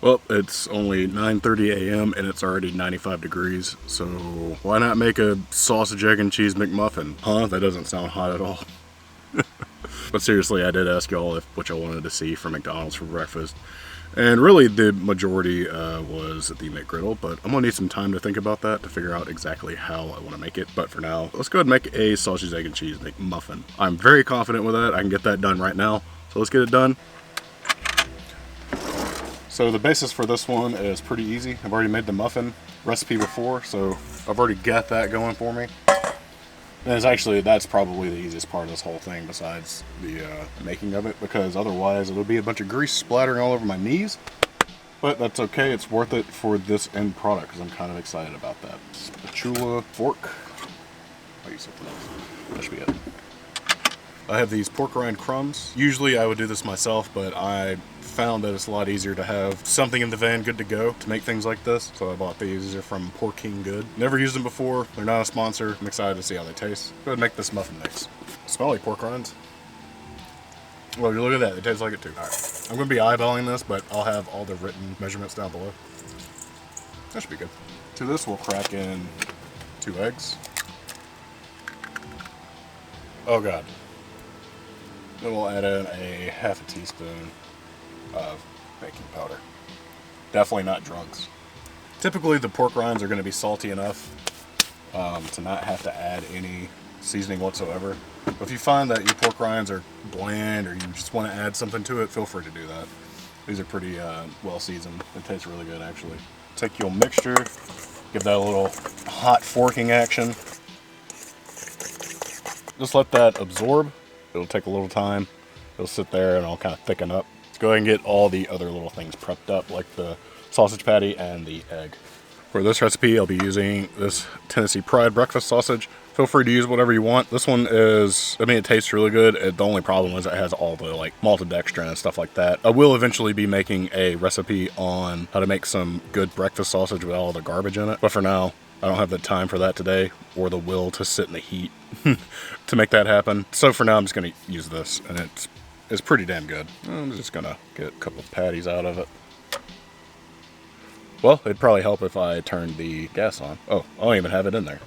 Well, it's only 9:30 a.m. and it's already 95 degrees, so why not make a sausage, egg, and cheese McMuffin? Huh? That doesn't sound hot at all. But seriously, I did ask y'all what y'all wanted to see from McDonald's for breakfast. And really, the majority was the McGriddle, but I'm going to need some time to think about that to figure out exactly how I want to make it. But for now, let's go ahead and make a sausage, egg, and cheese McMuffin. I'm very confident with that. I can get that done right now. So let's get it done. So the basis for this one is pretty easy. I've already made the muffin recipe before, so I've already got that going for me. And that's probably the easiest part of this whole thing besides the making of it, because otherwise it'll be a bunch of grease splattering all over my knees. But that's okay, it's worth it for this end product because I'm kind of excited about that. Spatula, fork. I'll use something else. That should be it. I have these pork rind crumbs. Usually I would do this myself, but I found that it's a lot easier to have something in the van good to go to make things like this. So I bought these. These are from Pork King Good. Never used them before. They're not a sponsor. I'm excited to see how they taste. Go ahead and make this muffin mix. Smell like pork rinds. Well, you look at that. It tastes like it too. All right. I'm going to be eyeballing this, but I'll have all the written measurements down below. That should be good. To this, we'll crack in 2 eggs. Oh, God. Then we'll add in a half a teaspoon of baking powder. Definitely not Drunks. Typically the pork rinds are going to be salty enough to not have to add any seasoning whatsoever. But if you find that your pork rinds are bland or you just want to add something to it, feel free to do that. These are pretty well seasoned. It tastes really good actually. Take your mixture, give that a little hot forking action. Just let that absorb. It'll take a little time. It'll sit there and it'll kind of thicken up. Let's go ahead and get all the other little things prepped up, like the sausage patty and the egg. For this recipe, I'll be using this Tennessee Pride breakfast sausage. Feel free to use whatever you want. This one is, it tastes really good. The only problem is it has all the malted dextrin and stuff like that. I will eventually be making a recipe on how to make some good breakfast sausage with all the garbage in it. But for now, I don't have the time for that today or the will to sit in the heat to make that happen. So for now, I'm just going to use this, and it's pretty damn good. I'm just going to get a couple of patties out of it. Well, it'd probably help if I turned the gas on. Oh, I don't even have it in there.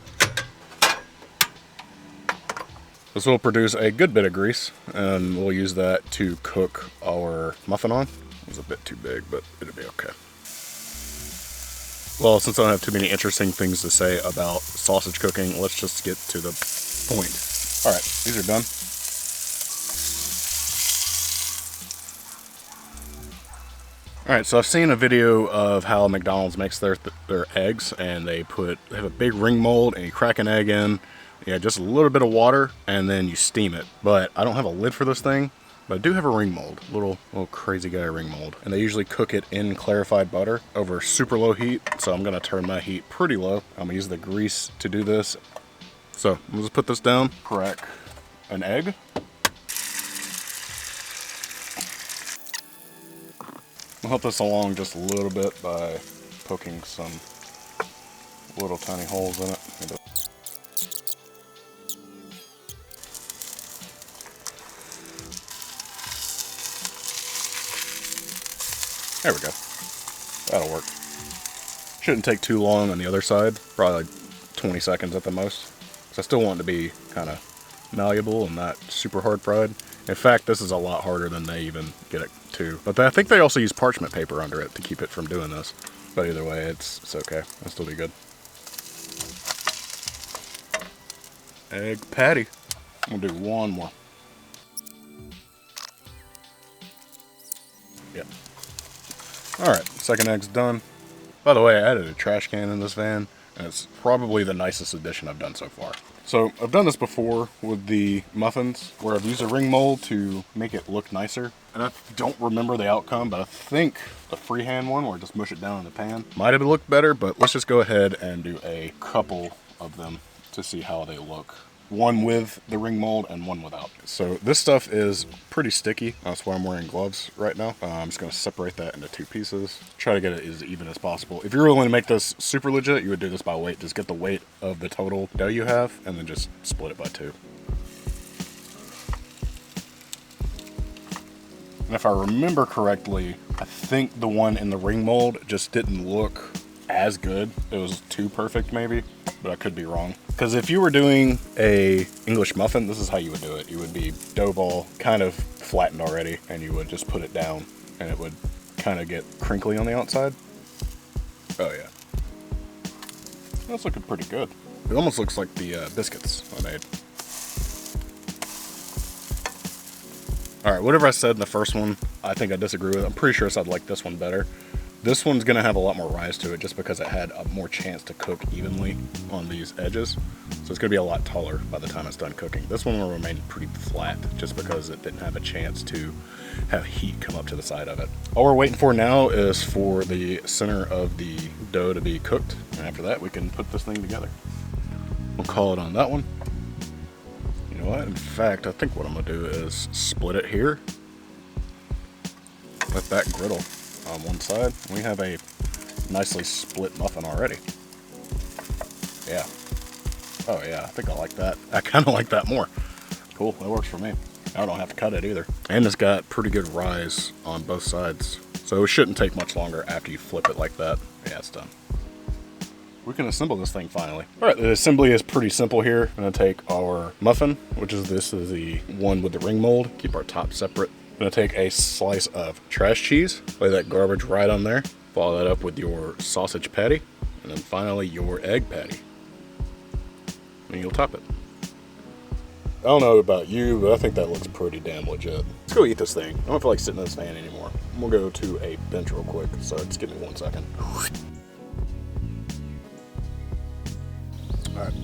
This will produce a good bit of grease, and we'll use that to cook our muffin on. It was a bit too big, but it'll be okay. Well, since I don't have too many interesting things to say about sausage cooking, let's just get to the point. All right, these are done. All right, so I've seen a video of how McDonald's makes their eggs, and they have a big ring mold, and you crack an egg in, just a little bit of water, and then you steam it. But I don't have a lid for this thing. But I do have a ring mold, little crazy guy ring mold. And they usually cook it in clarified butter over super low heat. So I'm gonna turn my heat pretty low. I'm gonna use the grease to do this. So I'm just put this down, crack an egg. I'll help this along just a little bit by poking some little tiny holes in it. There we go. That'll work. Shouldn't take too long on the other side. Probably like 20 seconds at the most. Because I still want it to be kind of malleable and not super hard fried. In fact, this is a lot harder than they even get it to. But I think they also use parchment paper under it to keep it from doing this. But either way, it's okay. It'll still be good. Egg patty. I'm gonna do one more. Yep. Alright, second egg's done. By the way, I added a trash can in this van, and it's probably the nicest addition I've done so far. So, I've done this before with the muffins, where I've used a ring mold to make it look nicer. And I don't remember the outcome, but I think the freehand one, where I just mush it down in the pan, might have looked better, but let's just go ahead and do a couple of them to see how they look. One with the ring mold and one without. So this stuff is pretty sticky. That's why I'm wearing gloves right now. I'm just going to separate that into 2 pieces. Try to get it as even as possible. If you're willing to make this super legit, you would do this by weight. Just get the weight of the total dough you have and then just split it by 2. And if I remember correctly, I think the one in the ring mold just didn't look as good. It was too perfect maybe, but I could be wrong. Because if you were doing a English muffin, this is how you would do it. You would be dough ball, kind of flattened already, and you would just put it down, and it would kind of get crinkly on the outside. Oh yeah. That's looking pretty good. It almost looks like the biscuits I made. Alright, whatever I said in the first one, I think I disagree with. I'm pretty sure I said I like this one better. This one's going to have a lot more rise to it just because it had a more chance to cook evenly on these edges. So it's going to be a lot taller by the time it's done cooking. This one will remain pretty flat just because it didn't have a chance to have heat come up to the side of it. All we're waiting for now is for the center of the dough to be cooked. And after that, we can put this thing together. We'll call it on that one. You know what? In fact, I think what I'm going to do is split it here. Let that griddle on one side. We have a nicely split muffin already. Yeah. Oh yeah, I think I like that. I kind of like that more. Cool, that works for me. I don't have to cut it either. And it's got pretty good rise on both sides. So it shouldn't take much longer after you flip it like that. Yeah, it's done. We can assemble this thing finally. All right, the assembly is pretty simple here. I'm gonna take our muffin, which is this is the one with the ring mold. Keep our top separate. I'm gonna take a slice of trash cheese, lay that garbage right on there, follow that up with your sausage patty, and then finally your egg patty. And you'll top it. I don't know about you, but I think that looks pretty damn legit. Let's go eat this thing. I don't feel like sitting in this fan anymore. We'll go to a bench real quick, so just give me 1 second. All right,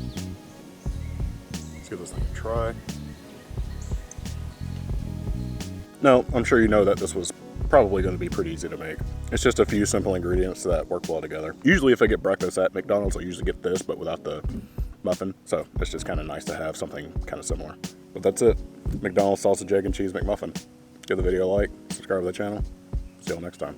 let's give this thing a try. Now, I'm sure you know that this was probably going to be pretty easy to make. It's just a few simple ingredients that work well together. Usually if I get breakfast at McDonald's, I usually get this, but without the muffin. So it's just kind of nice to have something kind of similar. But that's it. McDonald's sausage, egg, and cheese McMuffin. Give the video a like, subscribe to the channel. See you all next time.